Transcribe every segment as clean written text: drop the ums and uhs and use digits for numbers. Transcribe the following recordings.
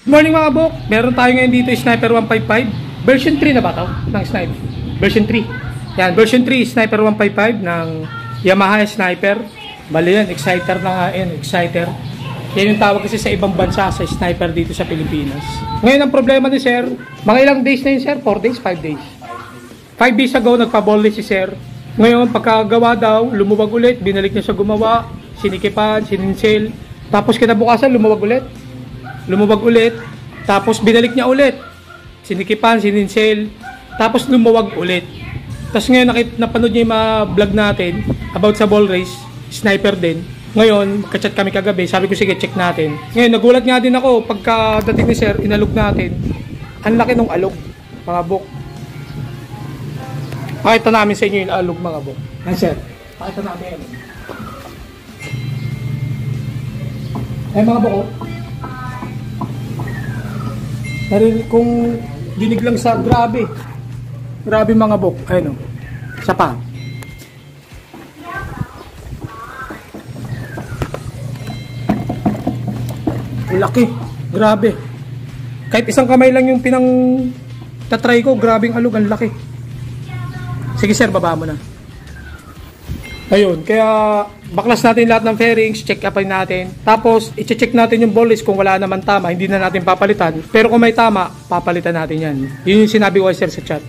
Good morning mga bok, meron tayo ngayon dito Sniper 155 version 3 na ba ito? Ng Sniper version 3. Yan, version 3 Sniper 155 ng Yamaha Sniper. Bali yan, exciter na nga yan, exciter. Yan yung tawag kasi sa ibang bansa sa Sniper dito sa Pilipinas. Ngayon ang problema ni sir, mga ilang days na yun sir? 4 days? 5 days? 5 days ago nagpa-ball si sir. Ngayon pagkagawa daw, lumuwag ulit, binalik niya sa gumawa, sinikipan, sininsil. Tapos kinabukasan lumuwag ulit, tapos binalik niya ulit, sinikipan, sininsil, tapos lumuwag ulit. Tapos ngayon napanood niya yung mga vlog natin about sa ball race, Sniper din. Ngayon, kachat kami kagabi, sabi ko sige check natin. Ngayon nagulat nga din ako pagkadating ni sir, inalog natin. Ang laki ng alog, mga bok. Pakita namin sa inyo yung alog, mga bok. Yan sir, pakita namin yan. Ay mga bok, kung dinig lang sa grabe mga bok, ayun o, isa pa. Laki, grabe. Kahit isang kamay lang yung tatry ko, grabing alog, ang laki. Sige sir, baba mo na. Ayun, kaya baklas natin lahat ng fairings, check upin natin. Tapos, i-check natin yung ball race kung wala naman tama, hindi na natin papalitan. Pero kung may tama, papalitan natin yan. Yun yung sinabi ko sir sa chat.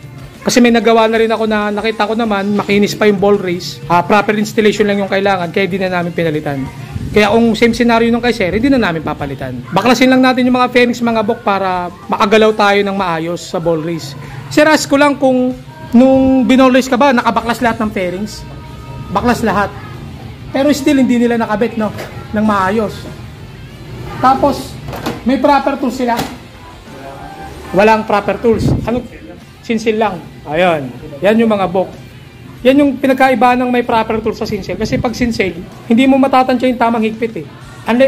Kasi may nagawa na rin ako na nakita ko naman, makinis pa yung ball race. Proper installation lang yung kailangan, kaya hindi na namin pinalitan. Kaya kung same scenario nung kay sir, hindi na namin papalitan. Baklasin lang natin yung mga fairings mga bok para makagalaw tayo ng maayos sa ball race. Sir, ask ko lang kung nung binall race ka ba, nakabaklas lahat ng fairings? Baklas lahat. Pero still hindi nila nakabit no ng maayos. Tapos may proper tools sila. Walang proper tools. Ano? Sinsil lang. Ayun. Yan yung mga bok. Yan yung pinagkaiba ng may proper tools sa sinsil. Kasi pag sinsil, hindi mo matatansya yung tamang higpit eh.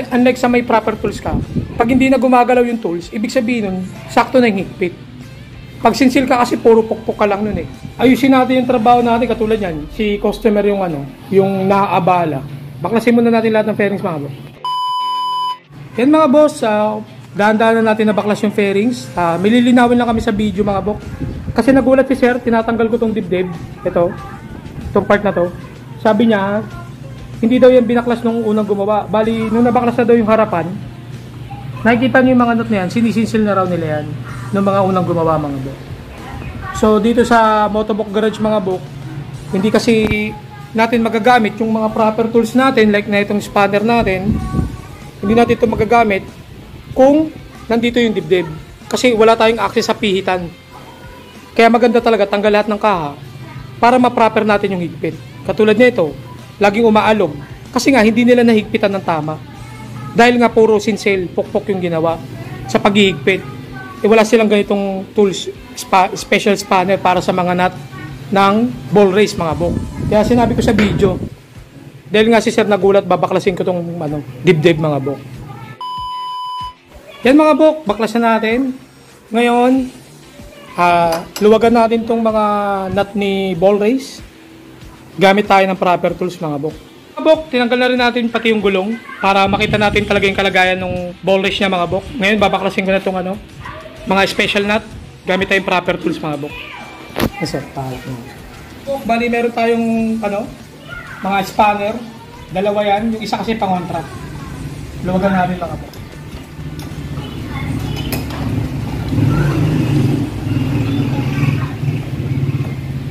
Unlike sa may proper tools ka. Pag hindi na gumagalaw yung tools, ibig sabihin nun, sakto na yung higpit. Pag sinsil ka kasi puro pukpok ka lang nun eh. Ayusin natin yung trabaho natin katulad yan. Si customer yung yung naaabala. Baklasin muna natin lahat ng fairings mga boss. Yan mga boss, dahan-dahan na natin na baklas yung fairings. Mililinawin lang kami sa video mga boss. Kasi nagulat si sir, tinatanggal ko tong dibdib. Itong part na to. Sabi niya, hindi daw yan binaklas nung unang gumawa. Bali, nung nabaklas na daw yung harapan, nakikita niyo yung mga nut na yan, sinisinsil na raw nila yan ng mga unang gumawa mga bok. So dito sa Motovlog Garage mga bok, hindi kasi natin magagamit yung mga proper tools natin like na itong spanner natin. Hindi natin ito magagamit kung nandito yung dibdib. Kasi wala tayong access sa pihitan. Kaya maganda talaga tanggal lahat ng kaha para ma-proper natin yung higpit. Katulad nito, laging umaalog. Kasi nga hindi nila nahigpitan ng tama. Dahil nga puro sinsil, pukpok yung ginawa sa paghihigpit. Wala silang ganitong tools, special spanner para sa mga nut ng ball race mga bok. Kaya sinabi ko sa video, dahil nga si sir nagulat, babaklasin ko tong dibdib mga bok. Yan mga bok, baklasan natin. Ngayon, luwagan natin tong mga nut ni ball race. Gamit tayo ng proper tools mga bok. Mga bok, tinanggal na rin natin pati yung gulong para makita natin talaga yung kalagayan ng ball race niya mga bok. Ngayon, babaklasin ko na itong mga special nut, gamit tayong proper tools mga bok. Yes sir, bali meron tayong mga spanner, dalawa yan, yung isa kasi pangontra. Luwagan natin mga bok.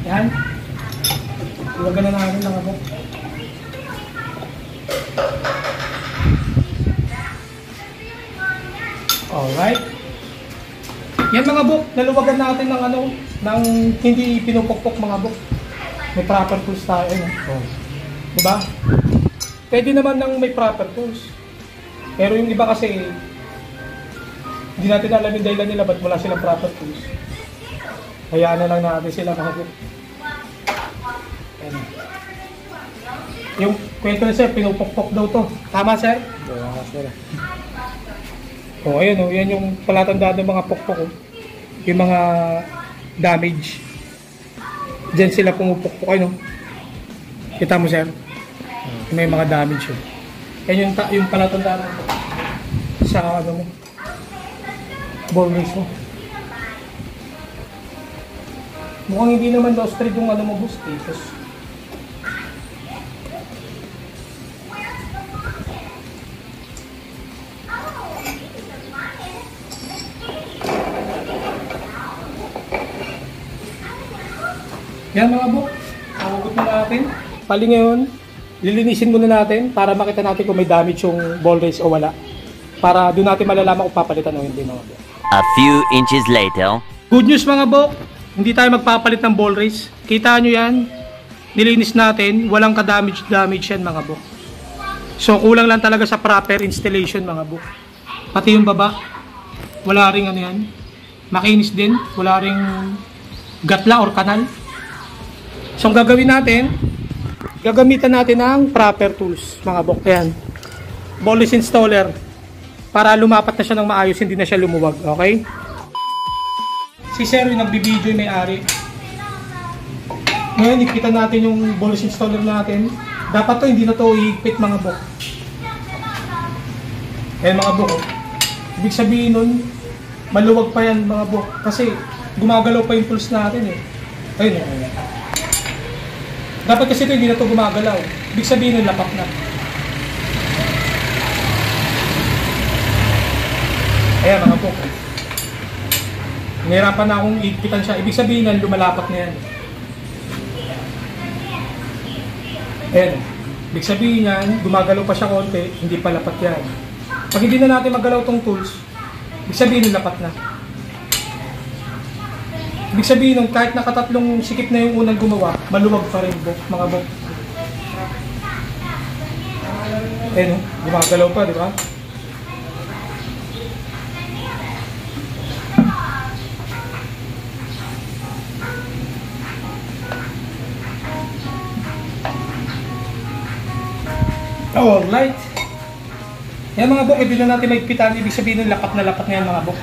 Yan. Luwagan na natin mga bok. Alright. Yan mga bok, naluwagan natin ng hindi pinupukpok mga bok. May proper tools tayo. Diba? Pwede naman ng may proper tools. Pero yung iba kasi, hindi natin alam yung dahilan nila ba't wala silang proper tools. Hayaan na lang natin sila mga bok. Yung kwento na sir, pinupukpok daw to. Tama sir? Tama sir. Ayun yan yung palatandaan ng mga pukpok. Yung mga damage. Diyan sila pumupukpok. Kita mo sir? May mga damage yun. Yan yung palatandaan sa ball race mo. Mukhang hindi naman daw straight yung ano mo, boss. Tapos yan mga bok, hugot na natin. Pali ngayon, lilinisin muna natin para makita natin kung may damage yung ball race o wala. Para doon natin malalaman kung papalitan o hindi mga bok. A few inches later. Good news mga bok, hindi tayo magpapalit ng ball race. Kita nyo yan, nilinis natin, walang ka-damage yan mga bok. So kulang lang talaga sa proper installation mga bok. Pati yung baba, wala ring ano yan, makinis din, wala ring gatla or kanal. So ang gagawin natin, gagamitan natin ang proper tools mga bok. Ayan, ball race installer, para lumapat na siya ng maayos, hindi na siya lumuwag, okay? Si Sir yung nagbibideo yung may-ari. Ngayon, ikita natin yung ball race installer natin. Dapat to, hindi na to higpit mga bok. Ayan mga bok, ibig sabihin nun, maluwag pa yan mga bok, kasi gumagalaw pa yung tools natin eh. Ayun eh. Dapat kasi ito hindi na ito gumagalaw. Ibig sabihin nun, lapak na. Ayan mga bok. Nahirapan na akong higpitan siya. Ibig sabihin nun, lumalapak na yan. Ayan. Ibig sabihin yan, gumagalaw pa siya konti, hindi pa lapat yan. Pag hindi na natin magalaw tong tools, ibig sabihin nun, lapat na. Ibig sabihin nun, kahit nakatatlong sikip na yung unang gumawa, maluwag pa rin bok, mga bok. Eh no, gumagalaw pa, di ba? Alright. Yan mga bok, hindi na natin magpitan, ibig sabihin nun, lapat na yan mga bok.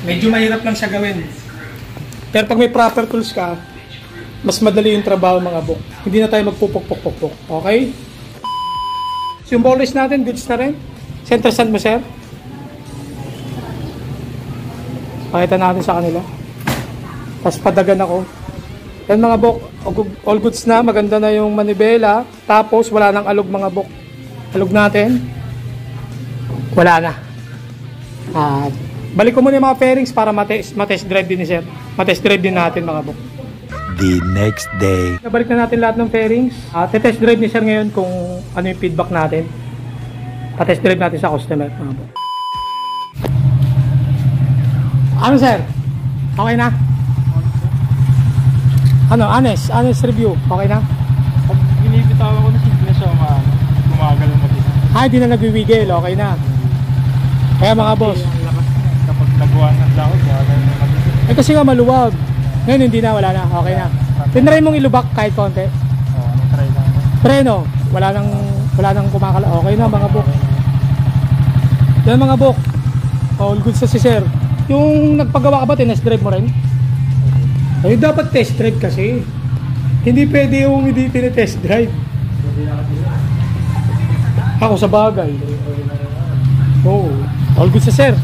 Medyo mahirap lang siya gawin. Pero pag may proper tools ka, mas madali yung trabaho mga bok. Hindi na tayo magpupok-pok-pok. Okay? So yung ball race natin, goods na rin. Center stand mo, sir. Pakita natin sa kanila. Tapos padagan ako. Yan mga bok, all goods na. Maganda na yung manibela. Tapos wala nang alog mga bok. Alog natin. Wala na. Balik ko muna yung mga fairings para matest drive din ni sir. Matest drive din natin mga bok. The next day. Nabalik na natin lahat ng fairings. Test drive ni sir ngayon kung ano yung feedback natin. Test drive natin sa customer mga bok. Ano sir? Okay na? Ano? Honest review. Okay na? Pag binibitaw ako na siya gumagalaw mag-isa. Hindi na nagwiwigil. Okay na. Kaya mga boss. Kapag nagawa ng lakot, gumagalaw na mag-isa. Kasi nga maluwag. Ngayon hindi na, wala na. Okay na. Tinry mong ilubak kahit konti. Oo, try lang. Preno. Wala nang kumakala. Okay na mga bok. Yan mga bok. All good sa si sir. Yung nagpagawa ka ba, test drive mo rin? Ay, dapat test drive kasi. Hindi pwede yung hindi test drive. Ako sa bagay. Oh, all good sa sir.